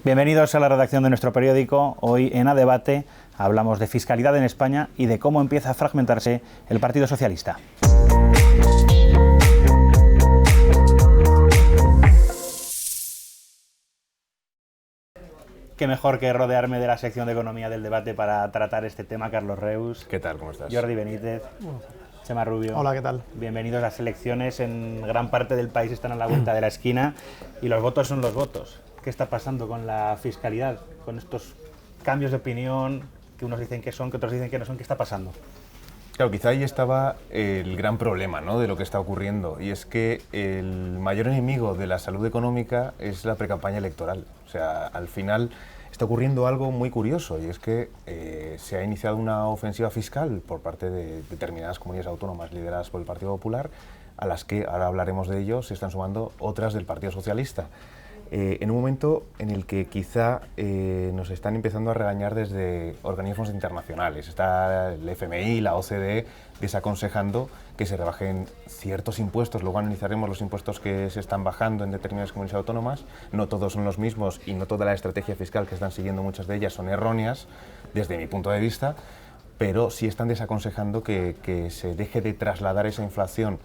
Bienvenidos a la redacción de nuestro periódico. Hoy en A Debate hablamos de fiscalidad en España y de cómo empieza a fragmentarse el Partido Socialista. Qué mejor que rodearme de la sección de Economía del Debate para tratar este tema. Carlos Reus. ¿Qué tal? ¿Cómo estás? Jordi Benítez. Chema Rubio. Hola, ¿qué tal? Bienvenidos a las elecciones. En gran parte del país están a la vuelta de la esquina y los votos son los votos. ¿Qué está pasando con la fiscalidad? Con estos cambios de opinión que unos dicen que son, que otros dicen que no son. ¿Qué está pasando? Claro, quizá ahí estaba el gran problema, ¿no?, de lo que está ocurriendo, y es que el mayor enemigo de la salud económica es la precampaña electoral. O sea, al final está ocurriendo algo muy curioso, y es que se ha iniciado una ofensiva fiscal por parte de determinadas comunidades autónomas lideradas por el Partido Popular, a las que, ahora hablaremos de ello, se están sumando otras del Partido Socialista. En un momento en el que quizá nos están empezando a regañar desde organismos internacionales. Está el FMI, la OCDE, desaconsejando que se rebajen ciertos impuestos. Luego analizaremos los impuestos que se están bajando en determinadas comunidades autónomas. No todos son los mismos y no toda la estrategia fiscal que están siguiendo muchas de ellas son erróneas, desde mi punto de vista, pero sí están desaconsejando que se deje de trasladar esa inflación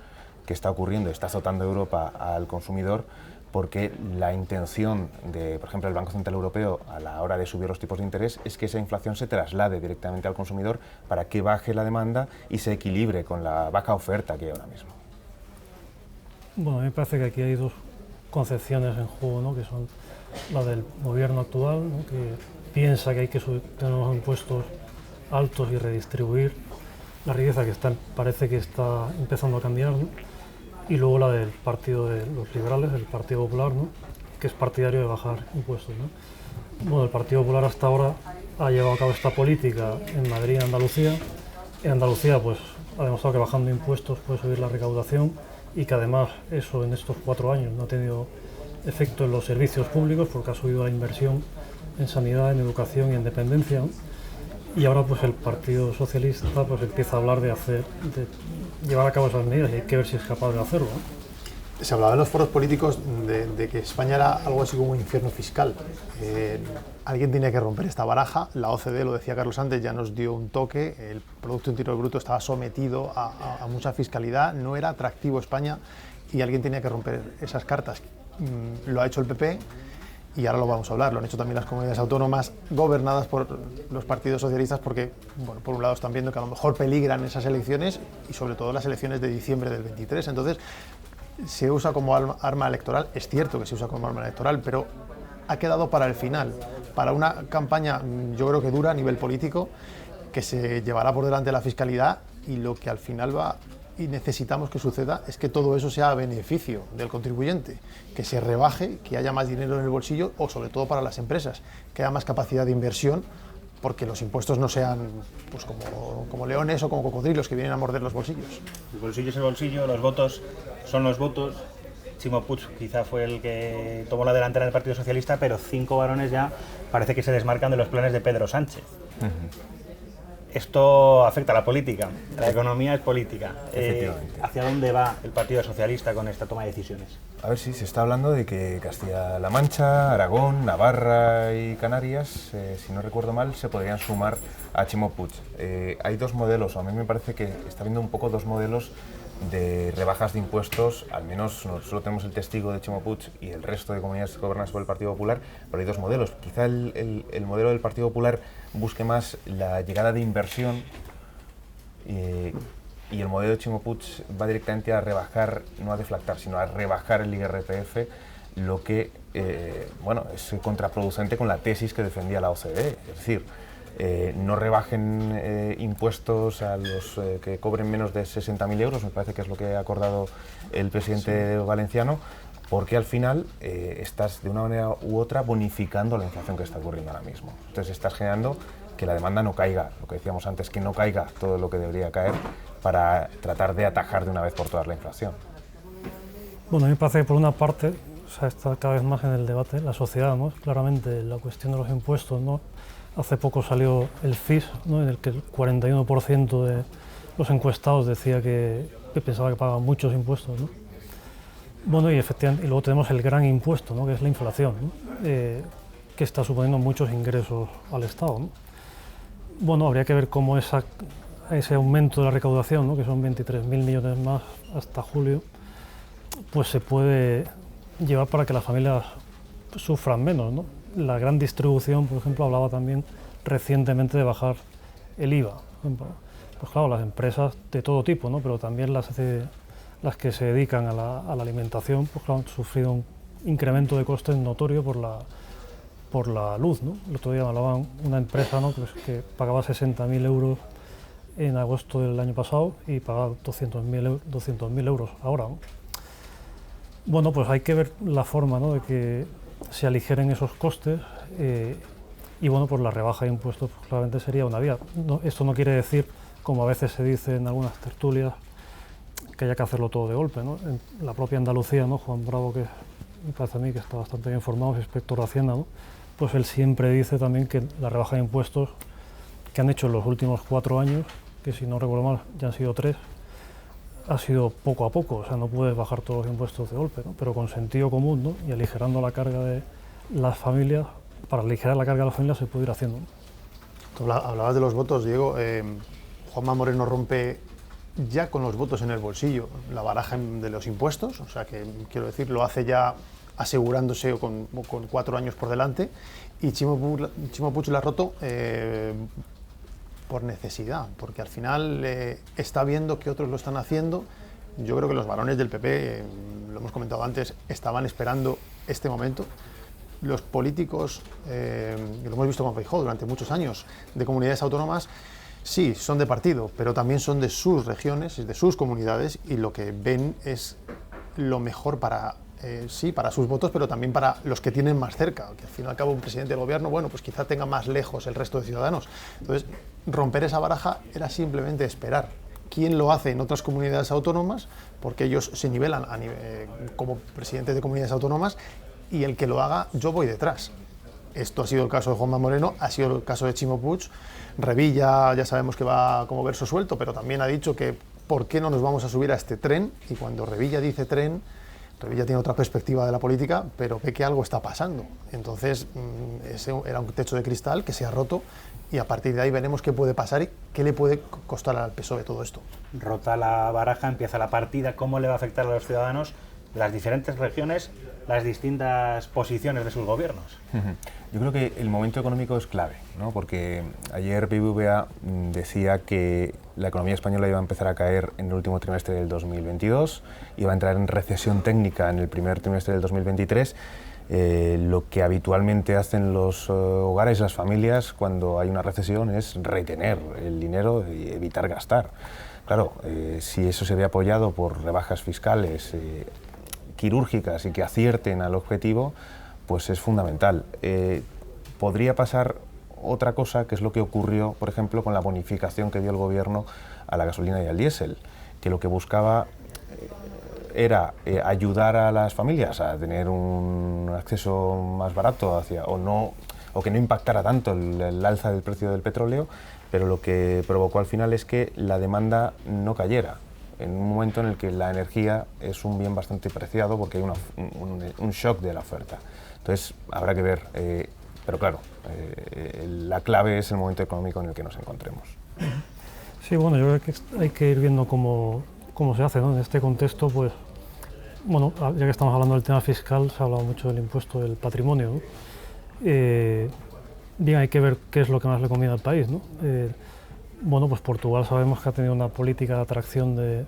que está ocurriendo, está azotando Europa al consumidor, porque la intención de, por ejemplo, el Banco Central Europeo a la hora de subir los tipos de interés es que esa inflación se traslade directamente al consumidor para que baje la demanda y se equilibre con la baja oferta que hay ahora mismo. Bueno, a mí me parece que aquí hay dos concepciones en juego, ¿no?, que son la del gobierno actual, ¿no?, que piensa que hay que tener unos impuestos altos y redistribuir la riqueza que parece que está empezando a cambiar, ¿no?, y luego la del partido de los liberales, el Partido Popular, ¿no?, que es partidario de bajar impuestos, ¿no? Bueno, el Partido Popular hasta ahora ha llevado a cabo esta política en Madrid y Andalucía. En Andalucía pues ha demostrado que bajando impuestos puede subir la recaudación y que además eso en estos 4 años no ha tenido efecto en los servicios públicos porque ha subido la inversión en sanidad, en educación y en dependencia, ¿no? Y ahora pues el Partido Socialista pues empieza a hablar de llevar a cabo esas medidas y hay que ver si es capaz de hacerlo, ¿no? Se hablaba en los foros políticos de que España era algo así como un infierno fiscal. Alguien tenía que romper esta baraja. La OCDE, lo decía Carlos antes, ya nos dio un toque. El Producto Interior Bruto estaba sometido a mucha fiscalidad. No era atractivo España y alguien tenía que romper esas cartas. Lo ha hecho el PP. Y ahora lo vamos a hablar, lo han hecho también las comunidades autónomas gobernadas por los partidos socialistas porque, bueno, por un lado están viendo que a lo mejor peligran esas elecciones y sobre todo las elecciones de diciembre del 23. Entonces, se usa como arma electoral, es cierto que se usa como arma electoral, pero ha quedado para el final, para una campaña, yo creo que dura a nivel político, que se llevará por delante la fiscalidad y lo que al final va y necesitamos que suceda es que todo eso sea a beneficio del contribuyente, que se rebaje, que haya más dinero en el bolsillo o sobre todo para las empresas, que haya más capacidad de inversión, porque los impuestos no sean pues como leones o como cocodrilos que vienen a morder los bolsillos. El bolsillo es el bolsillo, los votos son los votos. Chimo Puig quizá fue el que tomó la delantera del Partido Socialista, pero 5 varones ya parece que se desmarcan de los planes de Pedro Sánchez. Esto afecta a la política, la economía es política. ¿Hacia dónde va el Partido Socialista con esta toma de decisiones? A ver, sí, se está hablando de que Castilla-La Mancha, Aragón, Navarra y Canarias, si no recuerdo mal, se podrían sumar a Chimo Puig. Hay dos modelos, a mí me parece que está habiendo un poco dos modelos de rebajas de impuestos, al menos solo tenemos el testigo de Chimo Puig y el resto de comunidades gobernadas por el Partido Popular, pero hay dos modelos. Quizá el modelo del Partido Popular busque más la llegada de inversión y el modelo de Chimo Puig va directamente a rebajar, no a deflactar, sino a rebajar el IRPF, lo que bueno, es contraproducente con la tesis que defendía la OCDE, es decir, no rebajen impuestos a los que cobren menos de 60.000 euros, me parece que es lo que ha acordado el presidente valenciano, porque al final estás de una manera u otra bonificando la inflación que está ocurriendo ahora mismo. Entonces estás generando que la demanda no caiga, lo que decíamos antes, que no caiga todo lo que debería caer para tratar de atajar de una vez por todas la inflación. Bueno, a mí me parece que por una parte, o sea, está cada vez más en el debate la sociedad, ¿no? Claramente la cuestión de los impuestos, ¿no? Hace poco salió el FIS, ¿no?, en el que el 41% de los encuestados decía que pensaba que pagaban muchos impuestos, ¿no? Bueno, y efectivamente, y luego tenemos el gran impuesto, ¿no?, que es la inflación, ¿no? Que que está suponiendo muchos ingresos al Estado, ¿no? Bueno, habría que ver cómo ese aumento de la recaudación, ¿no?, que son 23.000 millones más hasta julio, pues se puede llevar para que las familias sufran menos, ¿no? La gran distribución, por ejemplo, hablaba también recientemente de bajar el IVA. Por ejemplo. Pues claro, las empresas de todo tipo, ¿no?, pero también las que se dedican a la alimentación, pues claro, han sufrido un incremento de costes notorio por la luz, ¿no? El otro día me hablaban una empresa, ¿no?, que pagaba 60.000 euros en agosto del año pasado y pagaba 200.000 euros ahora, ¿no? Bueno, pues hay que ver la forma, ¿no?, de que se aligeren esos costes y bueno, pues la rebaja de impuestos pues, claramente sería una vía. Esto no quiere decir, como a veces se dice en algunas tertulias, que haya que hacerlo todo de golpe, ¿no? En la propia Andalucía, ¿no?, Juan Bravo, que me parece a mí que está bastante bien informado, es inspector de Hacienda, ¿no?, pues él siempre dice también que la rebaja de impuestos que han hecho en los últimos 4 años, que si no recuerdo mal ya han sido 3, ha sido poco a poco, o sea, no puedes bajar todos los impuestos de golpe, ¿no?, pero con sentido común, ¿no?, y aligerando la carga de las familias, para aligerar la carga de las familias se puede ir haciendo, ¿no? Tú hablabas de los votos, Diego. Juanma Moreno rompe ya con los votos en el bolsillo la baraja de los impuestos, o sea que, quiero decir, lo hace ya asegurándose con 4 años por delante, y Chimo Puig la ha roto por necesidad, porque al final está viendo que otros lo están haciendo. Yo creo que los varones del PP, lo hemos comentado antes, estaban esperando este momento. Los políticos, lo hemos visto con Feijóo durante muchos años, de comunidades autónomas, sí, son de partido, pero también son de sus regiones, de sus comunidades, y lo que ven es lo mejor para sus votos, pero también para los que tienen más cerca, que al fin y al cabo un presidente del gobierno, bueno, pues quizá tenga más lejos el resto de ciudadanos. Entonces, romper esa baraja era simplemente esperar. ¿Quién lo hace en otras comunidades autónomas? Porque ellos se nivelan como presidentes de comunidades autónomas, y el que lo haga, yo voy detrás. Esto ha sido el caso de Juanma Moreno, ha sido el caso de Chimo Puig. Revilla ya sabemos que va como verso suelto, pero también ha dicho que ¿por qué no nos vamos a subir a este tren? Y cuando Revilla dice tren, Revilla tiene otra perspectiva de la política, pero ve que algo está pasando. Entonces, ese era un techo de cristal que se ha roto, y a partir de ahí veremos qué puede pasar y qué le puede costar al PSOE todo esto. Rota la baraja, empieza la partida, ¿cómo le va a afectar a los ciudadanos las diferentes regiones, las distintas posiciones de sus gobiernos? Yo creo que el momento económico es clave, ¿no? Porque ayer BBVA decía que la economía española iba a empezar a caer en el último trimestre del 2022, iba a entrar en recesión técnica en el primer trimestre del 2023, lo que habitualmente hacen los hogares, las familias, cuando hay una recesión es retener el dinero y evitar gastar. Claro, si eso se ve apoyado por rebajas fiscales quirúrgicas y que acierten al objetivo, pues es fundamental. Podría pasar otra cosa, que es lo que ocurrió, por ejemplo, con la bonificación que dio el gobierno a la gasolina y al diésel, que lo que buscaba era ayudar a las familias a tener un acceso más barato o que no impactara tanto el alza del precio del petróleo, pero lo que provocó al final es que la demanda no cayera, en un momento en el que la energía es un bien bastante preciado porque hay un shock de la oferta. Entonces habrá que ver, pero claro, la clave es el momento económico en el que nos encontremos. Sí, bueno, yo creo que hay que ir viendo cómo se hace, ¿no? En este contexto, pues, bueno, ya que estamos hablando del tema fiscal, se ha hablado mucho del impuesto del patrimonio, ¿no? Bien, hay que ver qué es lo que más le conviene al país, ¿no? Bueno, pues Portugal sabemos que ha tenido una política de atracción de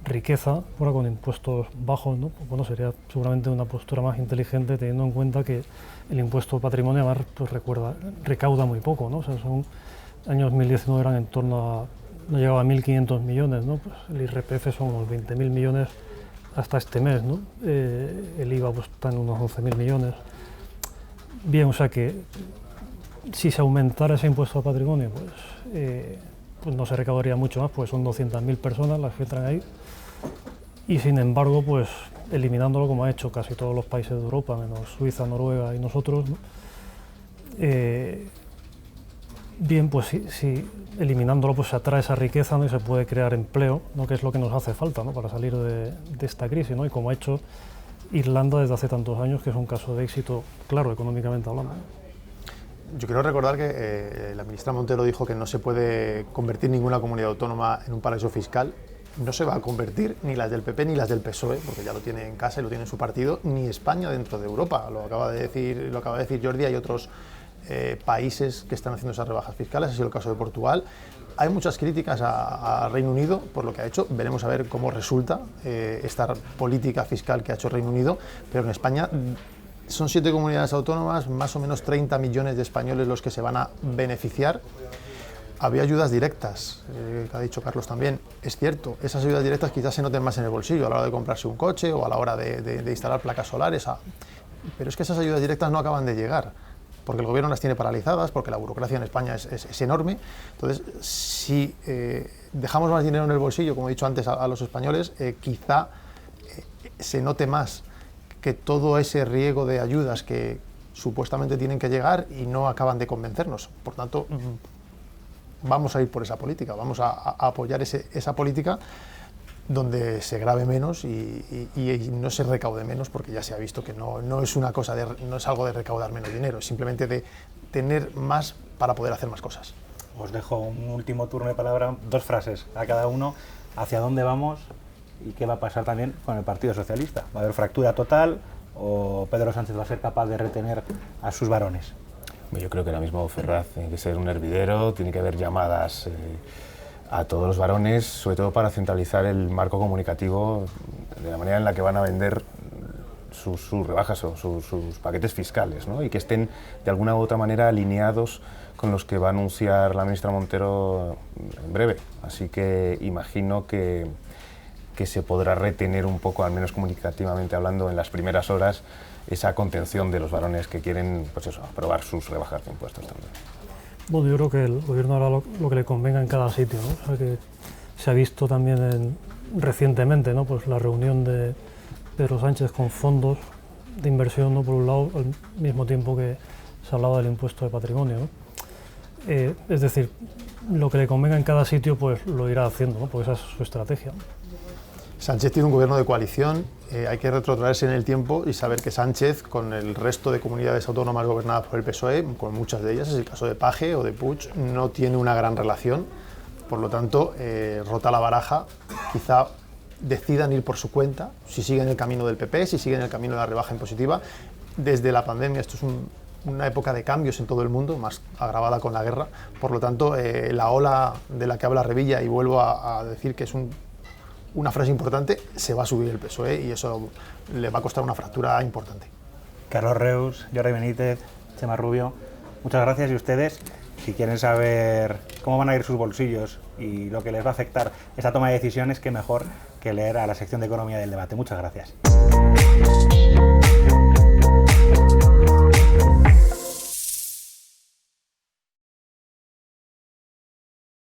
riqueza, ahora con impuestos bajos, ¿no? Bueno, sería seguramente una postura más inteligente, teniendo en cuenta que el impuesto patrimonio además, pues recauda muy poco, ¿no? O sea, son años 2019 eran en torno a, no llegaba a 1.500 millones, ¿no? Pues el IRPF son unos 20.000 millones hasta este mes, ¿no? El IVA pues está en unos 11.000 millones. Bien, o sea que si se aumentara ese impuesto al patrimonio, pues no se recaudaría mucho más, pues son 200.000 personas las que entran ahí, y sin embargo, pues eliminándolo como ha hecho casi todos los países de Europa, menos Suiza, Noruega y nosotros, ¿no? Bien, pues si eliminándolo pues se atrae esa riqueza, ¿no? Y se puede crear empleo, ¿no? Que es lo que nos hace falta, ¿no? Para salir de esta crisis, ¿no? Y como ha hecho Irlanda desde hace tantos años, que es un caso de éxito, claro, económicamente hablando. Yo quiero recordar que la ministra Montero dijo que no se puede convertir ninguna comunidad autónoma en un paraíso fiscal. No se va a convertir ni las del PP ni las del PSOE, porque ya lo tiene en casa y lo tiene en su partido, ni España dentro de Europa. Lo acaba de decir Jordi. Hay otros países que están haciendo esas rebajas fiscales, ha sido el caso de Portugal. Hay muchas críticas a Reino Unido por lo que ha hecho. Veremos a ver cómo resulta esta política fiscal que ha hecho Reino Unido, pero en España son 7 comunidades autónomas, más o menos 30 millones de españoles los que se van a beneficiar. Había ayudas directas, que ha dicho Carlos también. Es cierto, esas ayudas directas quizás se noten más en el bolsillo a la hora de comprarse un coche o a la hora de instalar placas solares. Pero es que esas ayudas directas no acaban de llegar, porque el gobierno las tiene paralizadas, porque la burocracia en España es enorme. Entonces, si dejamos más dinero en el bolsillo, como he dicho antes, a los españoles, quizá se note más que todo ese riego de ayudas que supuestamente tienen que llegar y no acaban de convencernos. Por tanto, vamos a ir por esa política, vamos a apoyar esa política donde se grave menos y no se recaude menos, porque ya se ha visto que no es una cosa no es algo de recaudar menos dinero, es simplemente de tener más para poder hacer más cosas. Os dejo un último turno de palabra, 2 frases a cada uno. ¿Hacia dónde vamos y qué va a pasar también con el Partido Socialista? ¿Va a haber fractura total o Pedro Sánchez va a ser capaz de retener a sus varones? Yo creo que ahora mismo Ferraz tiene que ser un hervidero, tiene que haber llamadas a todos los varones, sobre todo para centralizar el marco comunicativo de la manera en la que van a vender sus rebajas o sus paquetes fiscales, ¿no? Y que estén de alguna u otra manera alineados con los que va a anunciar la ministra Montero en breve. Así que imagino que se podrá retener un poco, al menos comunicativamente hablando, en las primeras horas, esa contención de los varones que quieren, pues eso, aprobar sus rebajas de impuestos también. Bueno, yo creo que el gobierno hará lo que le convenga en cada sitio, ¿no? O sea, que se ha visto también recientemente, ¿no? Pues la reunión de Pedro Sánchez con fondos de inversión, ¿no? Por un lado, al mismo tiempo que se hablaba del impuesto de patrimonio, ¿no? Es decir, lo que le convenga en cada sitio, pues lo irá haciendo, ¿no? Porque esa es su estrategia. Sánchez tiene un gobierno de coalición, hay que retrotraerse en el tiempo y saber que Sánchez, con el resto de comunidades autónomas gobernadas por el PSOE, con muchas de ellas, es el caso de Paje o de Puig, no tiene una gran relación. Por lo tanto, rota la baraja, quizá decidan ir por su cuenta, si siguen el camino del PP, si siguen el camino de la rebaja impositiva. Desde la pandemia, esto es una época de cambios en todo el mundo, más agravada con la guerra. Por lo tanto, la ola de la que habla Revilla, y vuelvo a decir que es una frase importante, se va a subir el PSOE y eso le va a costar una fractura importante. Carlos Reus, Jordi Benítez, Chema Rubio, muchas gracias. Y ustedes, si quieren saber cómo van a ir sus bolsillos y lo que les va a afectar esta toma de decisiones, qué mejor que leer a la sección de Economía del Debate. Muchas gracias.